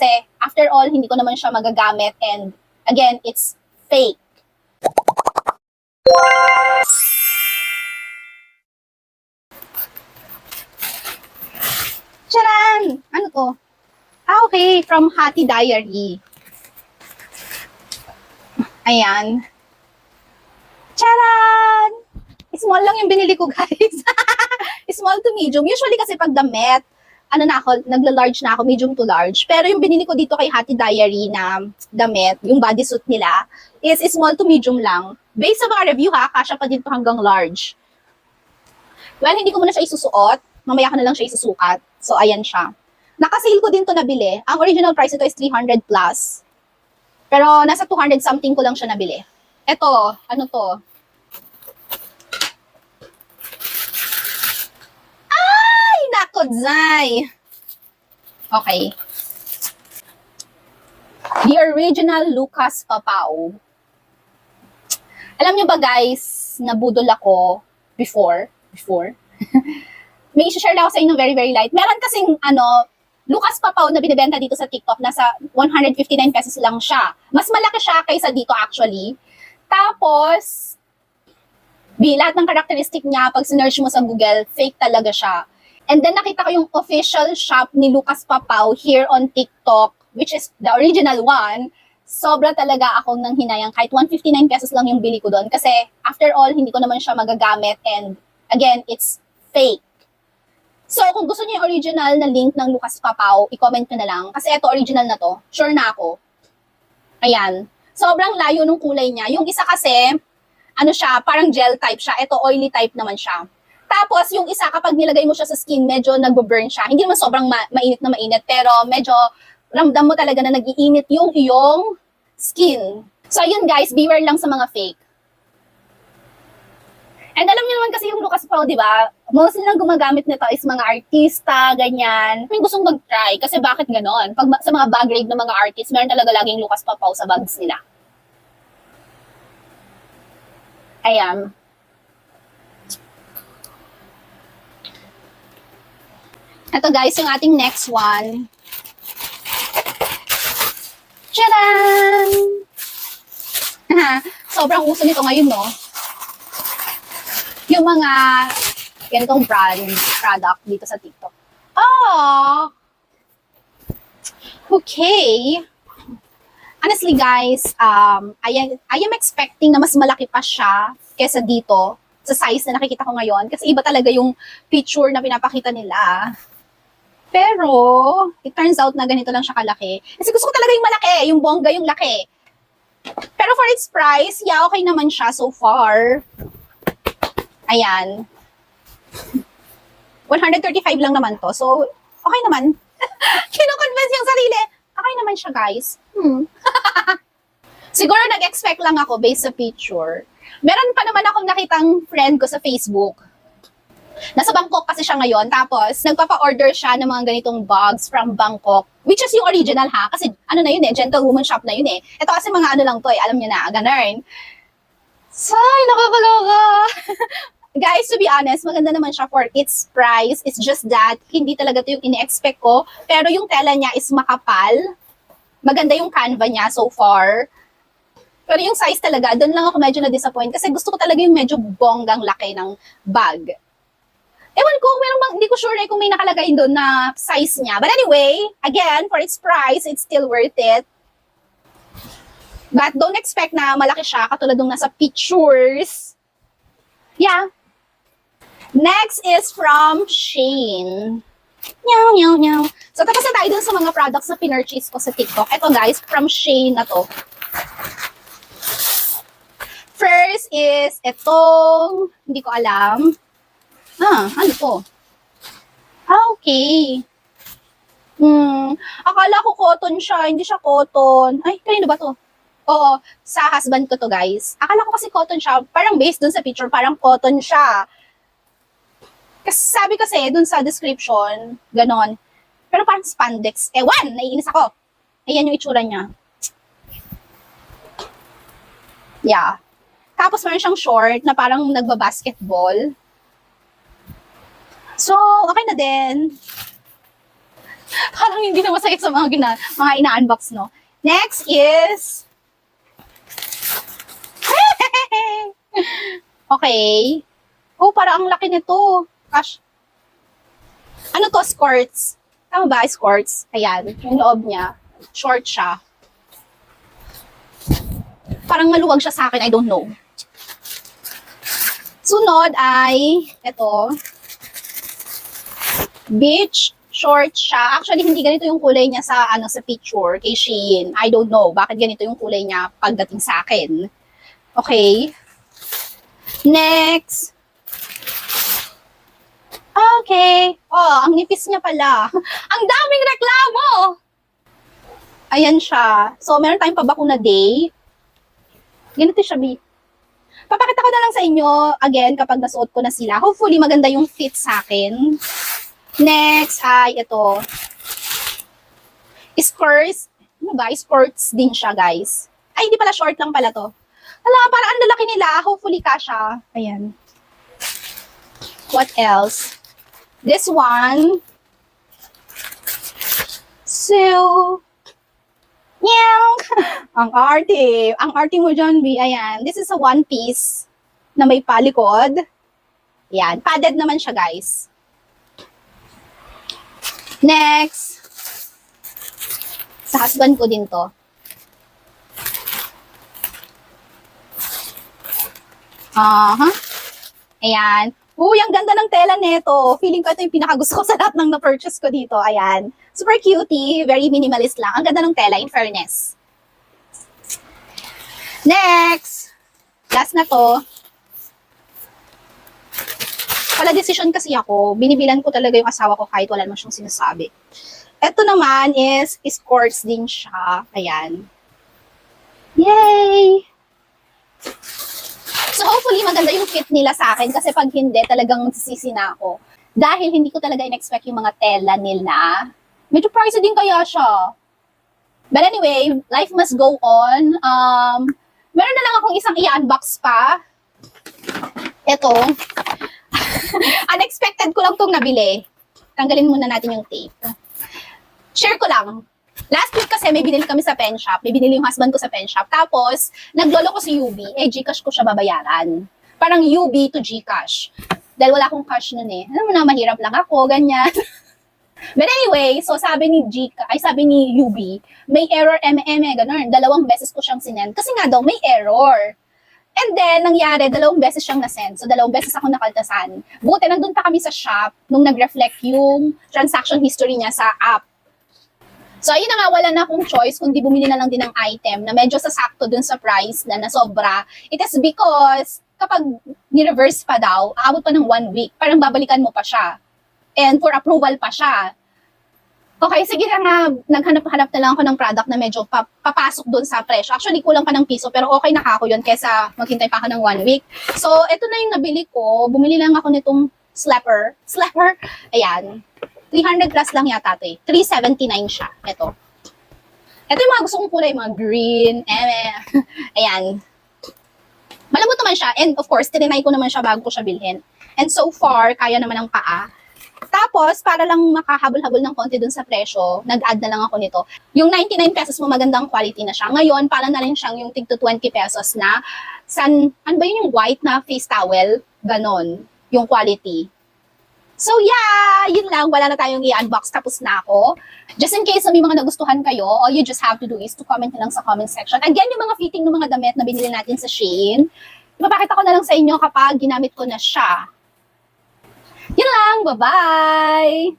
Kasi, after all, hindi ko naman siya magagamit and, again, it's fake. Charan! Ano to? Okay, from Hati Diary. Ayan. Charan! Small lang yung binili ko, guys. Small to medium. Usually kasi pag damit, ano na ako, nagla-large na ako, medium to large. Pero yung binili ko dito kay Hati Diary na damit, yung bodysuit nila, is small to medium lang. Based sa mga review ha, kasya pa din to hanggang large. Well, hindi ko muna siya isusuot. Mamaya ko na lang siya isusukat. So, ayan siya. Naka-sale ko din to nabili. Ang original price ito is 300 plus. Pero nasa 200 something ko lang siya nabili. Ito, ano to? Ay, nako, Zay! Okay. The original Lucas Papaw. Alam niyo ba guys, nabudol ako before. May isi-share lang ako sa inyo very, very light. Meron kasing, Lucas Papaw na binibenta dito sa TikTok, nasa 159 pesos lang siya. Mas malaki siya kaysa dito actually. Tapos, lahat ng karakteristik niya, pag sinearch mo sa Google, fake talaga siya. And then nakita ko yung official shop ni Lucas Papaw here on TikTok, which is the original one. Sobra talaga akong nang hinayang. Kahit 159 pesos lang yung bili ko doon. Kasi, after all, hindi ko naman siya magagamit. And, again, it's fake. So, kung gusto niyo yung original na link ng Lucas Papaw, i-comment nyo na lang. Kasi ito, original na to. Sure na ako. Ayan. Sobrang layo nung kulay niya. Yung isa kasi, siya, parang gel type siya. Ito, oily type naman siya. Tapos, yung isa, kapag nilagay mo siya sa skin, medyo nag-burn siya. Hindi naman sobrang mainit na mainit, pero medyo ramdam mo talaga na nag-iinit yung iyong skin. So, yun guys, beware lang sa mga fake. And alam niyo naman kasi yung Lucas Papaw, di ba? Mostly lang gumagamit nito is mga artista, ganyan. May gustong mag-try kasi bakit ganon? Pag sa mga bag raid ng mga artist, meron talaga laging Lucas Papaw sa bags nila. Ayan. Ito guys, yung ating next one. Tcharan! Sobrang uso nito ngayon, no? Yung mga ganitong product dito sa TikTok. Oh! Okay. Honestly guys, I am expecting na mas malaki pa siya kesa dito sa size na nakikita ko ngayon. Kasi iba talaga yung picture na pinapakita nila. Pero, it turns out na ganito lang siya kalaki. Kasi gusto ko talaga yung malaki, yung bongga yung laki. Pero for its price, yeah, okay naman siya so far. Ayan. 135 lang naman to. So, okay naman. Kino-convince yung sarili. Okay naman siya, guys. Siguro nag-expect lang ako based sa picture. Meron pa naman akong nakitang friend ko sa Facebook. Nasa Bangkok kasi siya ngayon. Tapos, nagpapa-order siya ng mga ganitong bags from Bangkok. Which is yung original ha. Kasi ano na yun gentlewoman shop na yun eh. Ito kasi mga ano lang to alam niyo na, ganun. Say, nakakaloka. Guys, to be honest, maganda naman siya for its price. It's just that, hindi talaga ito yung ini-expect ko. Pero yung tela niya is makapal. Maganda yung canva niya so far. Pero yung size talaga, doon lang ako medyo na-disappoint. Kasi gusto ko talaga yung medyo bonggang laki ng bag. Ewan ko, hindi ko sure kung may nakalagay doon na size niya. But anyway, again, for its price, it's still worth it. But don't expect na malaki siya, katulad nung nasa pictures. Yeah. Next is from Shein. Nyaw. So, tapos na tayo dun sa mga products na pinurchase ko sa TikTok. Ito guys, from Shein na to. First is itong, hindi ko alam. Ano to? Okay. Akala ko cotton siya, hindi siya cotton. Ay, kanino ba to? Oo, sa husband ko to guys. Akala ko kasi cotton siya, parang based dun sa picture, parang cotton siya. Kasi sabi kasi dun sa description, ganon. Pero parang spandex. Ewan, naiinis ako. Ayan yung itsura niya. Yeah. Tapos meron siyang short na parang nagbabasketball. So, okay na din. Parang hindi na masaya sa mga ina-unbox, no? Next is... Okay. Oh, parang ang laki nito. Gosh. Ano to? Skirts. Tama ba? Skirts. Ayan. Yung loob niya. Short siya. Parang maluwag siya sa akin. I don't know. Sunod ay, ito. Beach short siya. Actually, hindi ganito yung kulay niya sa sa picture kay Shein. I don't know bakit ganito yung kulay niya pagdating sa akin. Okay. Next. Okay. Oh, ang nipis niya pala. Ang daming reklamo! Ayan siya. So, meron tayong pabakuna day. Ganito siya, B. Papakita ko na lang sa inyo, again, kapag nasuot ko na sila. Hopefully, maganda yung fit sa akin. Next ay ito. Skirts. Ano ba? Skirts din siya, guys. Ay, hindi pala, short lang pala to. Hala, para ang lalaki nila. Hopefully, kasha. Ayan. What else? This one. So, Nyang! Ang arte. Ang arte mo dyan, B. Ayan. This is a one piece na may palikod. Ayan. Padded naman siya, guys. Next. Sa husband ko din to. Ayan. Uy, ang ganda ng tela nito. Feeling ko ito yung pinakagusto ko sa lahat ng na-purchase ko dito. Ayan. Super cutie. Very minimalist lang. Ang ganda ng tela, in fairness. Next. Last na to. Pala decision kasi ako. Binibilan ko talaga yung asawa ko kahit wala naman siyang sinasabi. Ito naman is skirts din siya. Ayan. Yay! So hopefully maganda yung fit nila sa akin kasi pag hindi talagang magsisisi na ako. Dahil hindi ko talaga in-expect yung mga tela nila. Medyo pricey din kaya siya. But anyway, life must go on. Meron na lang akong isang i-unbox pa. Ito. Unexpected ko lang itong nabili. Tanggalin muna natin yung tape. Share ko lang. Last week kasi may binili kami sa pen shop. May binili yung husband ko sa pen shop. Tapos, naglolo ko si UB. Gcash ko siya babayaran. Parang UB to Gcash. Dahil wala akong cash nun eh. Alam mo na, mahirap lang ako, ganyan. But anyway, so sabi ni UB, may error ganun. 2 beses ko siyang sinend. Kasi nga daw, may error. And then, nangyari, 2 beses siyang nasend. So, 2 beses ako nakaltasan. Buti, nandun pa kami sa shop nung nag-reflect yung transaction history niya sa app. So, ayun na nga, wala na akong choice kundi bumili na lang din ng item na medyo sasakto dun sa price na nasobra. It is because kapag ni-reverse pa daw, aabot pa ng 1 week. Parang babalikan mo pa siya. And for approval pa siya. Okay, sige na nga, naghanap-hanap na lang ako ng product na medyo papasok dun sa presyo. Actually, kulang pa ng piso, pero okay na ako yun kesa maghintay pa ako ng 1 week. So, ito na yung nabili ko. Bumili lang ako nitong slapper. Slapper? Ayan. 300 plus lang yata ito eh. 379 siya. Ito. Ito yung mga gusto kong kulay, mga green, ayan. Malambot naman siya. And of course, tinry ko naman siya bago ko siya bilhin. And so far, kaya naman ng paa. Tapos, para lang makahabol-habol ng konti dun sa presyo, nag-add na lang ako nito. Yung 99 pesos mo, magandang quality na siya. Ngayon, para na rin siyang yung tig to 20 pesos na, ano ba yun yung white na face towel? Ganon, yung quality. So yeah, yun lang. Wala na tayong i-unbox. Tapos na ako. Just in case may mga nagustuhan kayo, all you just have to do is to comment na lang sa comment section. Again, yung mga fitting ng mga damit na binili natin sa Shein, ipapakita ko na lang sa inyo kapag ginamit ko na siya. Yun lang. Bye-bye!